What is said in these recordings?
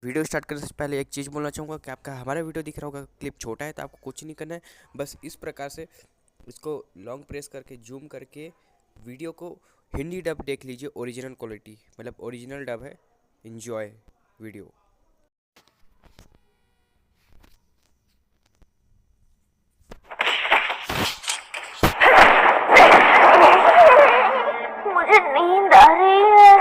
Video start करने से पहले एक चीज़ बोलना चाहूँगा कि आपका हमारा वीडियो दिख रहा होगा, क्लिप छोटा है तो आपको कुछ नहीं करना है। बस इस प्रकार से इसको लॉन्ग प्रेस करके जूम करके वीडियो को हिंदी डब देख लीजिए, ओरिजिनल क्वालिटी मतलब ओरिजिनल डब है। Enjoy video. मुझे नींद आ रही है।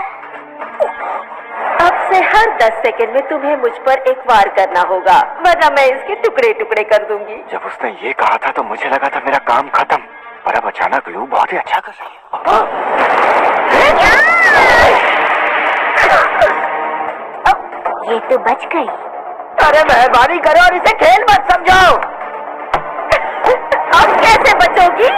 अब से हर 10 सेकंड में तुम्हें मुझ पर एक वार करना होगा, वरना मैं इसके टुकड़े टुकड़े कर दूंगी। जब उसने ये कहा था तो मुझे लगा था मेरा काम खत्म, पर अब अचानक लू बहुत ही अच्छा कर रही है। ये तो बच गई। अरे मेहरबानी करो और इसे खेल मत समझो। अब कैसे बचोगी?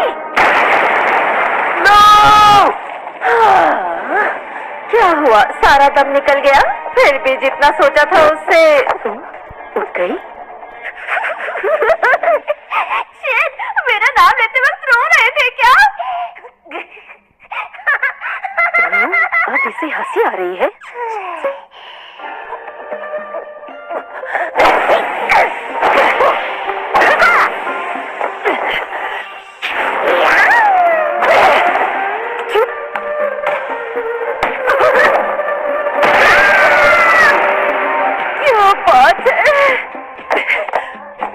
क्या हुआ? सारा दम निकल गया? फिर भी जितना सोचा था उससे उठ गई। मेरा नाम लेते वक्त रो रहे थे क्या? अब इसे हंसी आ रही है।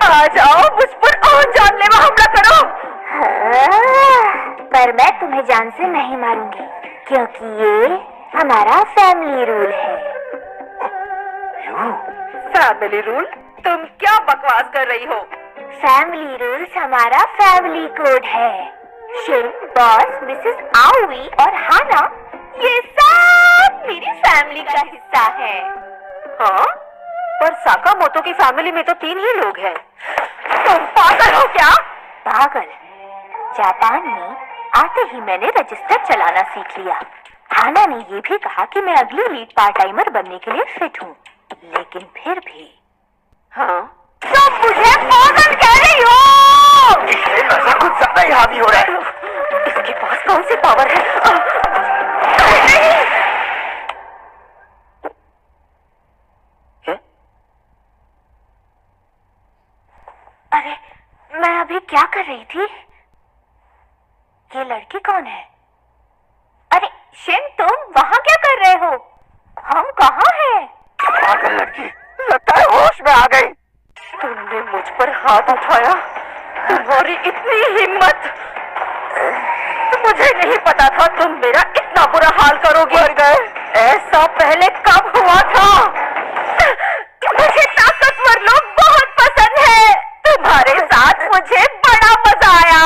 आ जाओ, मुझ पर और जानलेवा हमला करो। पर मैं तुम्हें जान से नहीं मारूंगी, क्योंकि ये हमारा फैमिली रूल है। Family rule? तुम क्या बकवास कर रही हो? फैमिली रूल्स हमारा फैमिली कोड है। शिन, बॉस, मिसेस आउई और हाना, ये सब मेरी फैमिली का हिस्सा है। हाँ? पर साकामोटो की फैमिली में तो 3 ही लोग हैं। तुम पागल हो क्या? पागल? जापान में आते ही मैंने रजिस्टर चलाना सीख लिया। हाना ने ये भी कहा कि मैं अगली लीड पार्ट टाइमर बनने के लिए फिट हूँ, लेकिन फिर भी। हाँ? तुम मुझे पागल कह रही हो? ऐसा कुछ ज्यादा ही हावी हो रहा है। इसके पास कौन सी पावर है? अरे, मैं अभी क्या कर रही थी? ये लड़की कौन है? अरे शिन, तुम वहाँ क्या कर रहे हो? हम कहाँ हैं? पागल लड़की, लगता है होश में आ गई। तुमने मुझ पर हाथ उठाया? तुम्हारी इतनी हिम्मत! मुझे नहीं पता था तुम मेरा इतना बुरा हाल करोगे। ऐसा पहले कब हुआ था? मुझे ताकतवर लोग बहुत पसंद है। तुम्हारे साथ मुझे बड़ा मजा आया।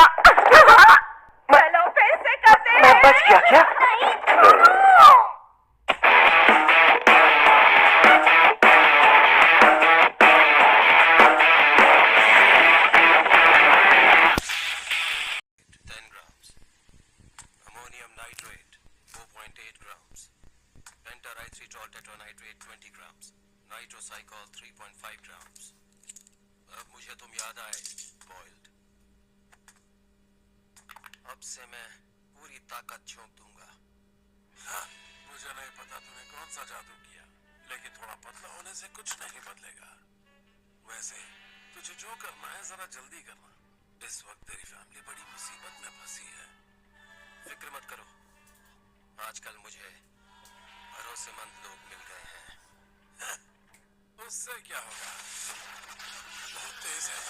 चलो फिर से करते हैं। मैं बच गया क्या? नहीं, छोड़ो। Ammonium nitrate 4.8 grams, pentaerythritol tetranitrate 20 grams, nitrocycol 3.5 grams. अब मुझे तुम याद आए, बॉइल्ड। अब से मैं पूरी ताकत झोंक दूंगा। हाँ, मुझे नहीं पता तूने कौन सा जादू किया, लेकिन थोड़ा पतला होने से कुछ नहीं बदलेगा। वैसे तुझे जो करना है जरा जल्दी करना। इस वक्त तेरी फैमिली बड़ी मुसीबत में फंसी है। फिक्र मत करो, आजकल मुझे भरोसेमंद लोग मिल गए हैं। उससे क्या होगा? बहुत तेज है।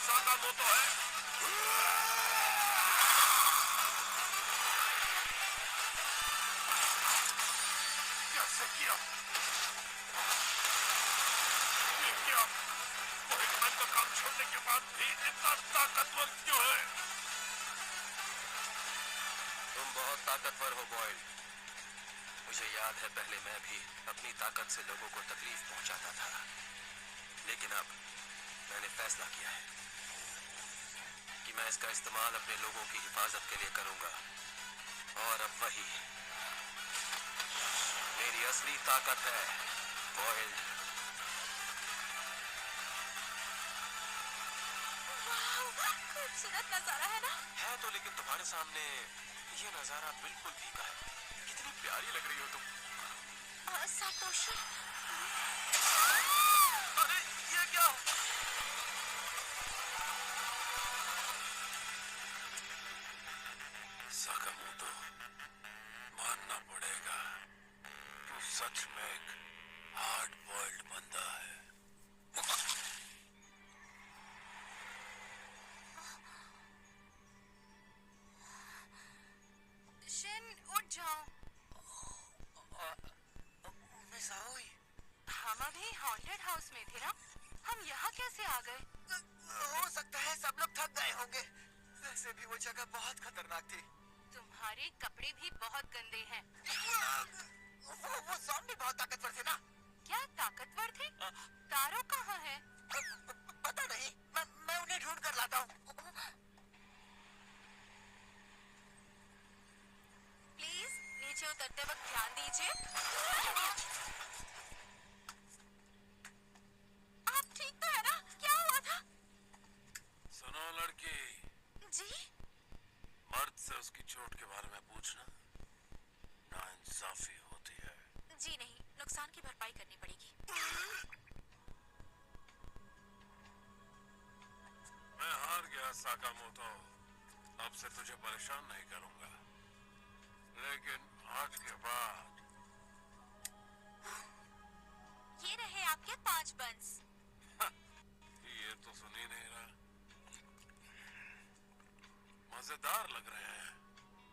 साकामोटो है। कैसे किया? ये क्या? बॉयजमैन का काम छोड़ने के बाद भी इतना ताकतवर क्यों है? तुम बहुत ताकतवर हो बॉयज। मुझे याद है पहले मैं भी अपनी ताकत से लोगों को तकलीफ पहुंचाता था, लेकिन अब मैंने फैसला किया है कि मैं इसका इस्तेमाल अपने लोगों की हिफाजत के लिए करूंगा। और अब वही मेरी असली ताकत है, बॉयल्ड। खूबसूरत नजारा है ना? है तो, लेकिन तुम्हारे सामने ये नजारा बिल्कुल फीका है। कितनी प्यारी लग रही हो तुम। सातोशी। अरे ये क्या? साकामोटो, मानना पड़ेगा, तू सच में एक हार्ड बॉइल्ड बंदा है। शिन, उठ जाओ। मिस आओई, हम अभी हॉन्टेड हाउस में थे ना? हम यहाँ कैसे आ गए? हो सकता है सब लोग थक गए होंगे। वैसे भी वो जगह बहुत खतरनाक थी। तुम्हारे कपड़े भी बहुत गंदे हैं। वो ज़ॉम्बी बहुत ताकतवर थे ना? क्या ताकतवर थे? तारो कहाँ है? पता नहीं, मैं उन्हें ढूंढ कर लाता हूँ। प्लीज नीचे उतरते वक्त ध्यान दीजिए। आप ठीक तो है ना? क्या हुआ था? सुनो लड़की, जी? मर्द से उसकी चोट के बारे में पूछना नाइंसाफी होती है। जी नहीं, नुकसान की भरपाई करनी पड़ेगी। मैं हार गया साकामोटो, अब से तुझे परेशान नहीं करूंगा, लेकिन आज के बाद ये रहे आपके 5 बंस। ये तो सुन ही नहीं रहा। मजेदार लग रहे हैं,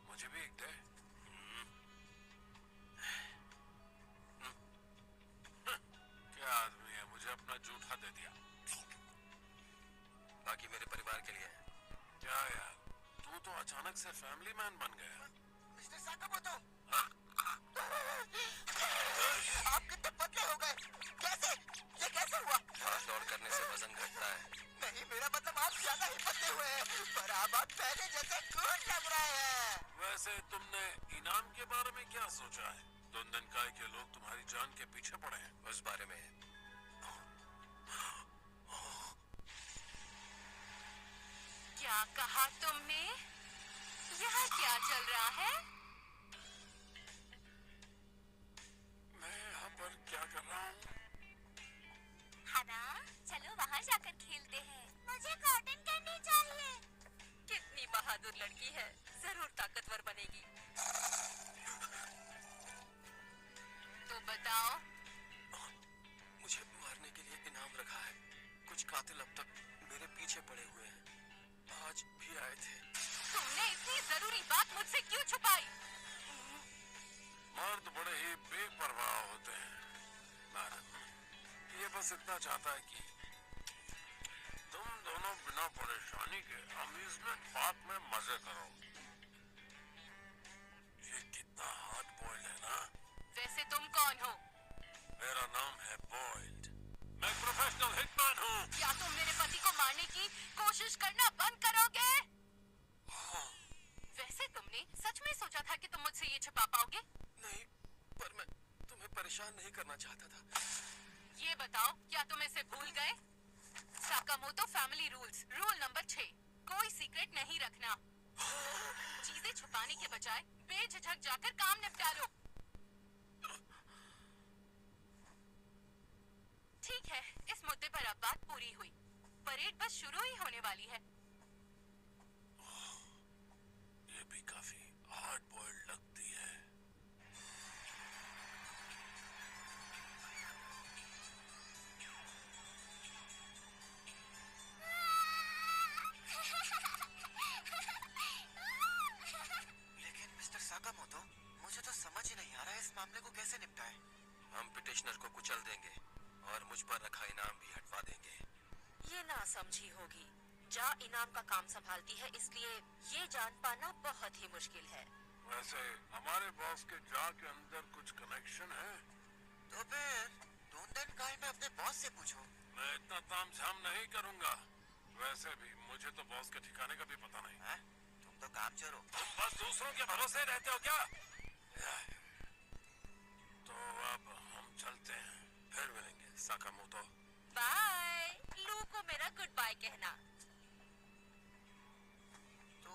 मुझे भी एक दे। क्या आदमी है, मुझे अपना जूठा दे दिया। बाकी मेरे परिवार के लिए है। क्या यार, तू तो अचानक से फैमिली मैन बन गया। मिस्टर साकामोटो, आप कितने पतले हो गए? कैसे? ये कैसे हुआ? भाग दौड़ करने से वजन घटता है। नहीं, मेरा मतलब आप ज्यादा ही पतले हुए हैं, पर अब आप पहले जैसे कूल लग रहे हैं। वैसे तुमने इनाम के बारे में क्या सोचा है? दुंदनकाई के लोग तुम्हारी जान के पीछे पड़े हैं। उस बारे में क्या कहा तुमने? यहाँ क्या चल रहा है? मैं यहाँ पर क्या कर रहा हूँ? हना, चलो बाहर जाकर खेलते हैं। मुझे कॉटन कैंडी चाहिए। कितनी बहादुर लड़की है, जरूर ताकतवर बनेगी। तो बताओ। मुझे मारने के लिए इनाम रखा है। कुछ कातिल अब तक मेरे पीछे पड़े हुए हैं, आज भी आए थे। तुमने इतनी जरूरी बात मुझसे क्यों छुपाई? मर्द बड़े ही बेपरवाह होते हैं मैडम। ये बस इतना चाहता है कि तुम दोनों बिना परेशानी के अम्यूजमेंट पार्क में मजे करो। ये कितना हार्ड बॉइल्ड है ना? वैसे तुम कौन हो? मेरा नाम है बॉइल्ड, मैं प्रोफेशनल हिटमैन हूँ। क्या तुम मेरे पति को मारने की कोशिश करना बंद करोगे? वैसे तुमने सच में सोचा था कि तुम मुझसे ये छुपा पाओगे? नहीं, पर मैं तुम्हें परेशान नहीं करना चाहता था। ये बताओ, क्या तुम इसे भूल गए? Sakamoto family rules, rule number 6, कोई सीक्रेट नहीं रखना। चीजें छुपाने के बजाय बेझिझक जाकर काम निपटा लो। ठीक है, इस मुद्दे पर अब बात पूरी हुई। परेड बस शुरू ही होने वाली है। ये भी काफी हार्ड बॉइल्ड लगती है। लेकिन मिस्टर साकामोटो, मुझे तो समझ ही नहीं आ रहा है इस मामले को कैसे निपटाएं। हम पिटिशनर को कुचल देंगे और मुझ पर रखा इनाम भी हटवा देंगे। ये ना समझी होगी, जा इनाम का काम संभालती है, इसलिए ये जान पाना बहुत ही मुश्किल है। वैसे हमारे बॉस के जा के अंदर कुछ कनेक्शन है? तो फिर दोंदन काय में अपने बॉस से पूछो। मैं इतना तामझाम नहीं करूंगा। वैसे भी मुझे तो बॉस के ठिकाने का भी पता नहीं है? तुम तो कामचोर हो। तुम बस दूसरों के भरोसे रहते हो क्या? तो अब हम चलते हैं, फिर मिलेंगे साकामोटो। बाय। लू को मेरा गुड बाय कहना। तो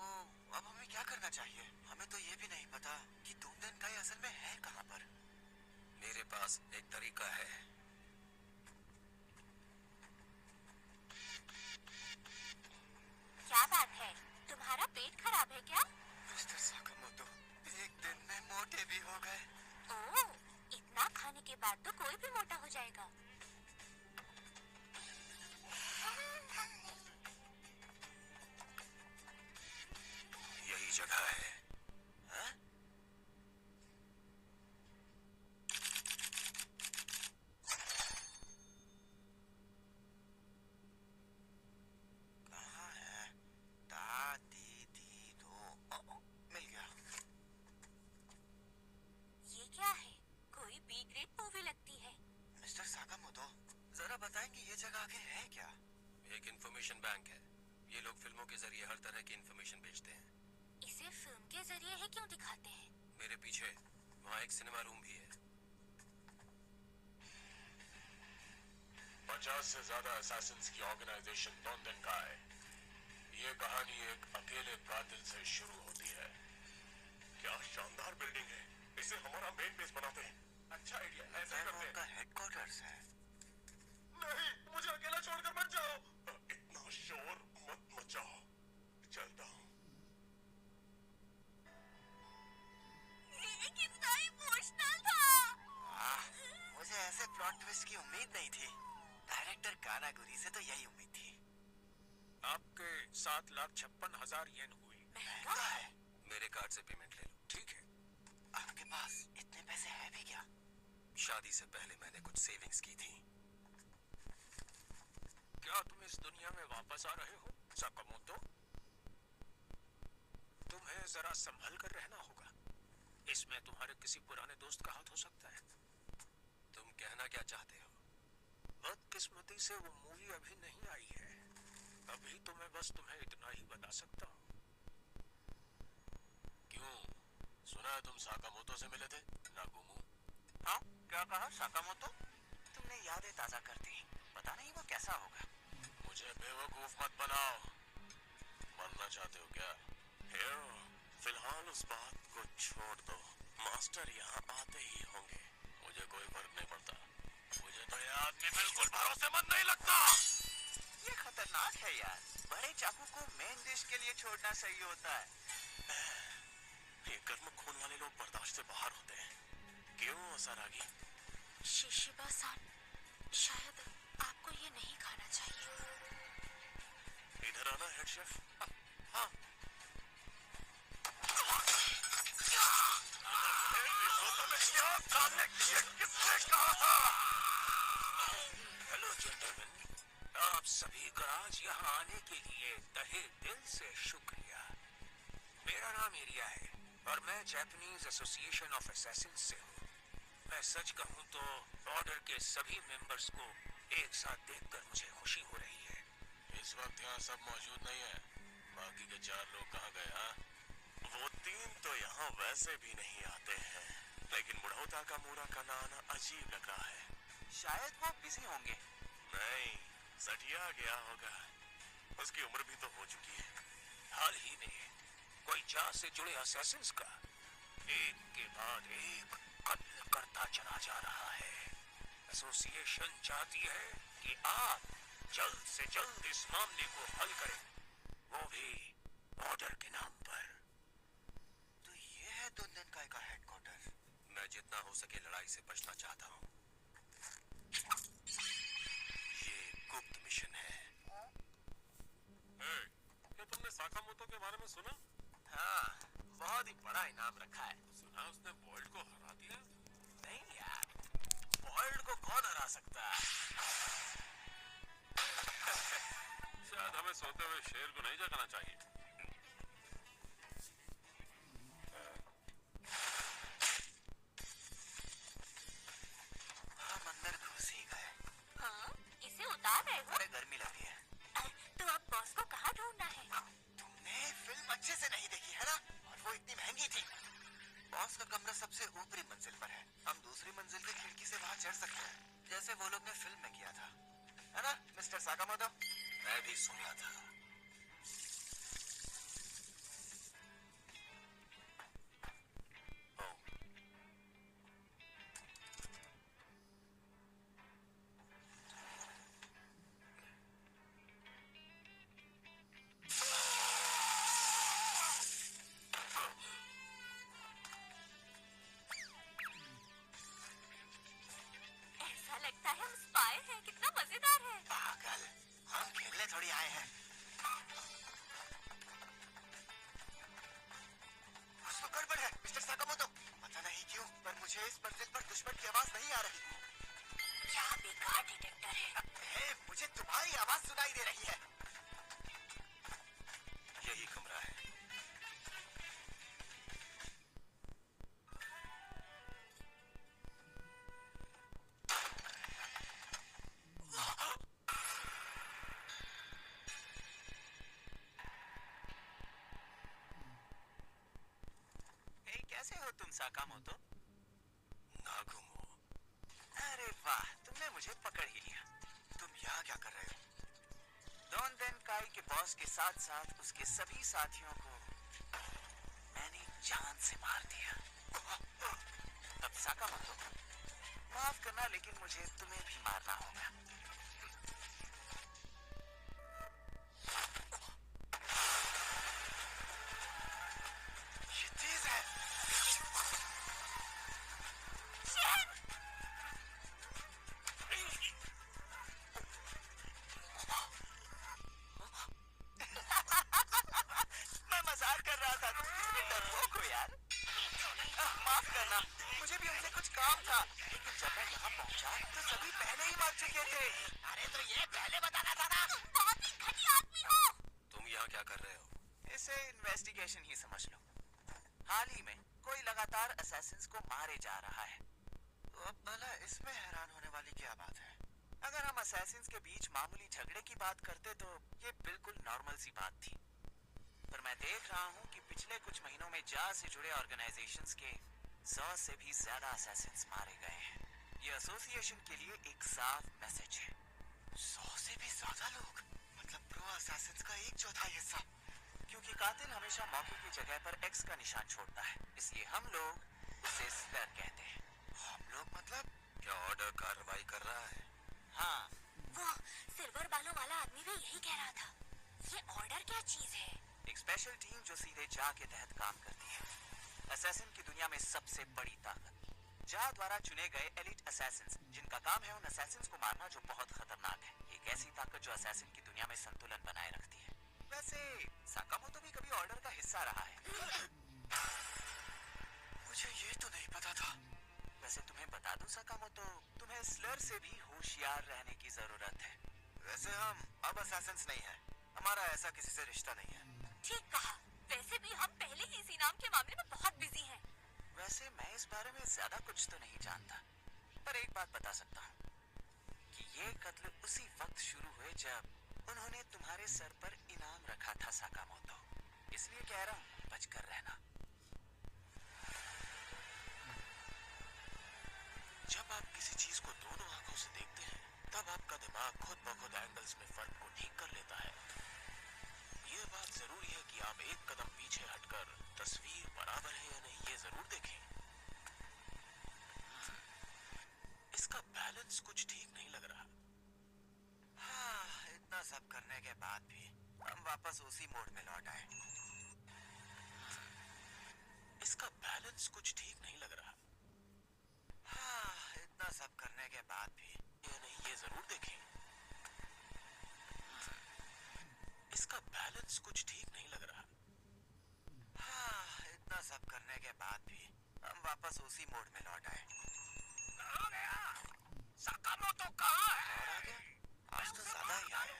अब हमें क्या करना चाहिए? हमें तो ये भी नहीं पता कि दोंदन काय असल में है कहाँ पर। मेरे पास एक तरीका है। क्या बात है, तुम्हारा पेट खराब है क्या? मिस्टर साकामोटो, एक दिन में मोटे भी हो गए। ओह, इतना खाने के बाद तो कोई भी मोटा हो जाएगा। यही जगह है। हाँ? कहाँ है? दा दी दी दो। मिल गया। ये क्या है? कोई बी ग्रेड मूवी लगती है। मिस्टर साकामोटो, जरा बताएं कि ये जगह आगे है क्या? एक इंफॉर्मेशन बैंक है। ये लोग फिल्मों के जरिए हर तरह की इंफॉर्मेशन बेचते हैं। इसे फिल्म के जरिए है क्यों दिखाते हैं? मेरे पीछे वहाँ एक सिनेमा रूम भी है। 50 से ज्यादा असैसिन्स की ऑर्गेनाइजेशन दोंदन काय। ये कहानी एक अकेले कातिल से शुरू होती है। क्या शानदार बिल्डिंग है। इसे हमारा मेन बेस बनाते हैं। अच्छा आइडिया, ऐसा करते हैं। उनका हेडक्वार्टर्स है। नहीं, मुझे अकेला छोड़कर मत जाओ। इतना शोर मत मचाओ। चलता हूँ। ये कितना इमोशनल था। मुझे ऐसे प्लॉट ट्विस्ट की उम्मीद नहीं थी। डायरेक्टर कानागुरी से तो यही उम्मीद थी। आपके 7,56,000 येन हुई। महंगा है। मेरे कार्ड से पेमेंट ले लो, ठीक है? आपके पास इतने पैसे हैं भी क्या? शादी से पहले मैंने कुछ सेविंग्स की थी। क्या तुम इस दुनिया में वापस आ रहे हो, साकामोटो? तुम्हें जरा संभल कर रहना होगा। इसमें तुम्हारे किसी पुराने दोस्त का हाथ हो सकता है। तुम कहना क्या चाहते हो? बदकिस्मती से वो मूवी अभी नहीं आई है। अभी तो मैं बस तुम्हें इतना ही बता सकता हूँ। क्यों? सुना है तुम साकामोटो से मिले थे, नागुमो? हाँ, क्या कहा साकामोटो? तुमने यादें ताजा कर दी। पता नहीं वो कैसा होगा। मुझे बेवकूफ मत बनाओ। मरना चाहते हो क्या? हीरो, फिलहाल उस बात को छोड़ दो। मास्टर यहाँ आते ही होंगे। मुझे कोई फर्क नहीं पड़ता। मुझे तो ये आदमी बिल्कुल भरोसेमंद नहीं लगता। ये खतरनाक है यार। बड़े चाकू को मेन डिश के लिए छोड़ना सही होता है। ये गर्म खून वाले लोग बर्दाश्त से बाहर होते हैं। क्यों असरागी? शिशिबा-सान, शायद आपको ये नहीं खाना चाहिए। इधर आना हेड शेफ। हाँ। किसने कहा था? हेलो जेंटलमैन, आप सभी का आज यहाँ आने के लिए तहे दिल से शुक्रिया। मेरा नाम एरिया है और मैं जापानीज एसोसिएशन ऑफ असैसिन्स से हूँ। मैं सच कहूँ तो ऑर्डर के सभी मेंबर्स को एक साथ देखकर मुझे खुशी हो रही है। इस वक्त यहाँ सब मौजूद नहीं है। बाकी के 4 लोग कहाँ गए? हाँ, वो 3 तो यहाँ वैसे भी नहीं आते हैं, लेकिन बुढ़ौता का मूरा का आना अजीब लग रहा है। शायद वो बिजी होंगे। नहीं, सटिया गया होगा। उसकी उम्र भी तो हो चुकी है। हाल ही में कोई जा से जुड़े असैसिन्स का एक के बाद एक कत्ल करता चला जा रहा है। एसोसिएशन चाहती है कि आप जल्द से जल्द इस मामले को हल करें, वो भी ऑर्डर के नाम पर। तो ये है दोंदन काय का हेडक्वार्टर। मैं जितना हो सके लड़ाई से बचना चाहता हूँ। ये गुप्त मिशन है। क्या तुमने साकामोटो के बारे में सुना? हाँ, बहुत ही बड़ा इनाम रखा है। सुना उसने बॉयल्ड को हरा दिया। नहीं यार, बॉयल्ड को कौन हरा सकता है? शायद हमें सोते हुए शेर को नहीं जगाना चाहिए। मंजिल की खिड़की से वहां चढ़ सकते हैं, जैसे वो लोग ने फिल्म में किया था, है ना मिस्टर साकामोटो? मैं भी सुना था। ऐसा लगता है हम स्पाई हैं। कितना मजेदार है। पागल, हम खेलने थोड़ी आए हैं। कुछ तो गड़बड़ है मिस्टर साकामोटो। पता नहीं क्यों पर मुझे इस मंजिल पर दुश्मन की आवाज नहीं आ रही। क्या बेकार डिटेक्टर है। हे, मुझे तुम्हारी आवाज सुनाई दे रही है। यही कमरा है। हे, कैसे हो तुम साकामोटो? नागुमो, अरे वाह, तुमने मुझे पकड़ ही लिया। तुम यहाँ क्या कर रहे हो? दोनदेन काई के बॉस के साथ साथ उसके सभी साथियों को मैंने जान से मार दिया। अब साकामोटो, माफ करना लेकिन मुझे तुम्हें भी मारना होगा। ये तेज है। मैं मजाक कर रहा था, तुम डरपोक हो यार। माफ करना, मुझे भी उनसे कुछ काम था, लेकिन जब मैं यहाँ पहुँचा तो सभी पहले ही मार चुके थे। अरे तो ये पहले बताना था ना। तुम बहुत ही घटिया आदमी हो। तुम यहाँ क्या कर रहे हो? इसे इन्वेस्टिगेशन ही समझ लो। हाल ही में कोई लगातार असैसिन्स को मारे जा रहा है। तो अब भला इसमें हैरान होने वाली क्या बात है? अगर हम असैसिन्स के बीच मामूली झगड़े की बात करते तो ये बिल्कुल नॉर्मल सी बात थी। पर मैं देख रहा हूँ कि पिछले कुछ महीनों में जा से जुड़े ऑर्गेनाइजेशंस के 100 से भी ज्यादा असैसिन्स मारे गए हैं। ये एसोसिएशन के लिए एक साफ मैसेज है। 100 से भी ज्यादा लोग, मतलब प्रो असैसिन्स का 1/4 हिस्सा। क्योंकि कातिल हमेशा मौके की जगह पर एक्स का निशान छोड़ता है, इसलिए हम लोग उसे स्लर कहते हैं। हम लोग मतलब? क्या ऑर्डर कार्रवाई कर रहा है? हाँ, वो सिल्वर बालों वाला आदमी भी यही कह रहा था। ये ऑर्डर क्या चीज है? एक स्पेशल टीम जो सीधे जा के तहत काम करती है। असैसिन की दुनिया में सबसे बड़ी ताकत, जा द्वारा चुने गए एलिट असैसिन्स, जिनका काम है उन असैसिन्स को मारना जो बहुत खतरनाक है। एक ऐसी ताकत जो असैसिन की दुनिया में संतुलन बनाए रखती है। वैसे साकामोटो भी कभी ऑर्डर का हिस्सा रहा है। मुझे ये तो नहीं पता था। वैसे तुम्हें बता दूं साकामोटो, तुम्हें स्लर से भी होशियार रहने की जरूरत है। वैसे हम अब असैसिन्स नहीं हैं, हमारा ऐसा किसी से रिश्ता नहीं है। ठीक कहा। वैसे भी हम पहले ही इस इनाम के मामले में बहुत बिजी हैं। वैसे मैं इस बारे में ज्यादा कुछ तो नहीं जानता, पर एक बात बता सकता हूँ कि ये कत्ल उसी वक्त शुरू हुए जब उन्होंने तुम्हारे सर पर इनाम रखा था साकामोटो। इसलिए कह रहा हूँ, बचकर रहना। जब आप किसी चीज को दोनों आंखों से देखते हैं, तब आपका दिमाग खुद ब खुद एंगल्स में फर्क को ठीक कर लेता है। ये बात जरूरी है कि आप एक कदम पीछे हटकर तस्वीर बराबर है या नहीं ये जरूर देखें। इसका बैलेंस कुछ ठीक नहीं लग रहा। हाँ, इतना सब करने के बाद भी हम वापस उसी मोड में लौट आए। इसका बैलेंस कुछ ठीक नहीं लग रहा। हाँ, इतना सब करने के बाद भी या नहीं ये जरूर देखें। इसका बैलेंस कुछ ठीक नहीं लग रहा। हाँ, इतना सब करने के बाद भी हम वापस उसी मोड में लौट आए। कहाँ गया? साकामोटो कहाँ है? और आ गया? आज तो ज्यादा ही आया।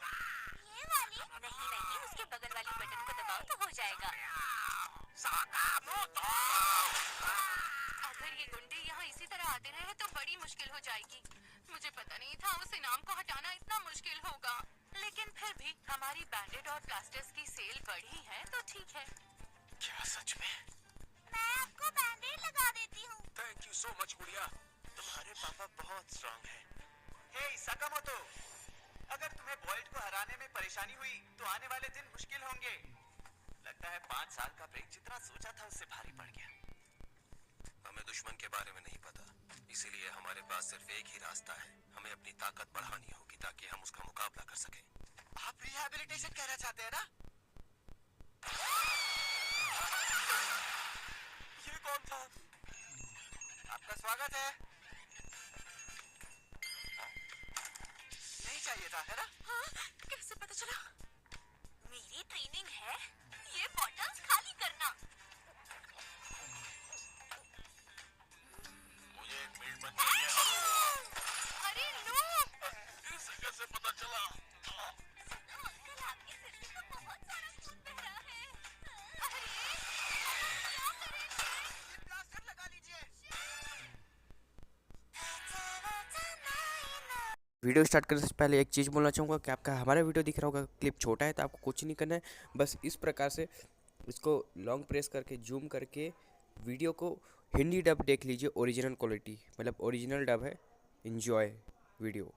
ये वाली? नहीं, उसके बगल वाली बटन को दबाओ तो हो जाएगा। साकामोटो! अगर ये गुंडे यहाँ इसी तरह आते रहे तो बड़ी मुश्किल हो जाएगी। मुझे पता नहीं था उस इनाम को हटाना इतना मुश्किल होगा। लेकिन फिर भी हमारी बैंडेड और प्लास्टर्स की सेल बढ़ी है तो ठीक है। क्या सच में? मैं आपको बैंडेड लगा देती हूँ। थैंक यू सो मच गुड़िया। तुम्हारे बहुत स्ट्रांग है। हे सकामोटो, अगर तुम्हें बॉल्ट को हराने में परेशानी हुई तो आने वाले दिन मुश्किल होंगे। लगता है 5 साल का ब्रेक जितना सोचा था उससे भारी पड़ गया। हमें दुश्मन के बारे में नहीं पता, इसीलिए हमारे पास सिर्फ एक ही रास्ता है। हमें अपनी ताकत बढ़ानी होगी ताकि हम उसका मुकाबला कर सकें। आप रिहैबिलिटेशन कहना चाहते हैं ना? ये कौन था? आपका स्वागत है। नहीं चाहिए था, है ना? हाँ, कैसे पता चला? मेरी ट्रेनिंग है ये बॉटल्स खाली करना। मुझे एक मिनट बच चाहिए। अरे नो! इसे कैसे पता चला? अंकल आपके सिर पे तो बहुत सारा खून बह रहा है। अरे क्या करेंगे? ये प्लास्टर लगा लीजिए। वीडियो स्टार्ट करने से पहले एक चीज़ बोलना चाहूँगा कि आपका हमारा वीडियो दिख रहा होगा, क्लिप छोटा है तो आपको कुछ नहीं करना है, बस इस प्रकार से इसको लॉन्ग प्रेस करके जूम करके वीडियो को हिंदी डब देख लीजिए। ओरिजिनल क्वालिटी मतलब ओरिजिनल डब है। Enjoy video.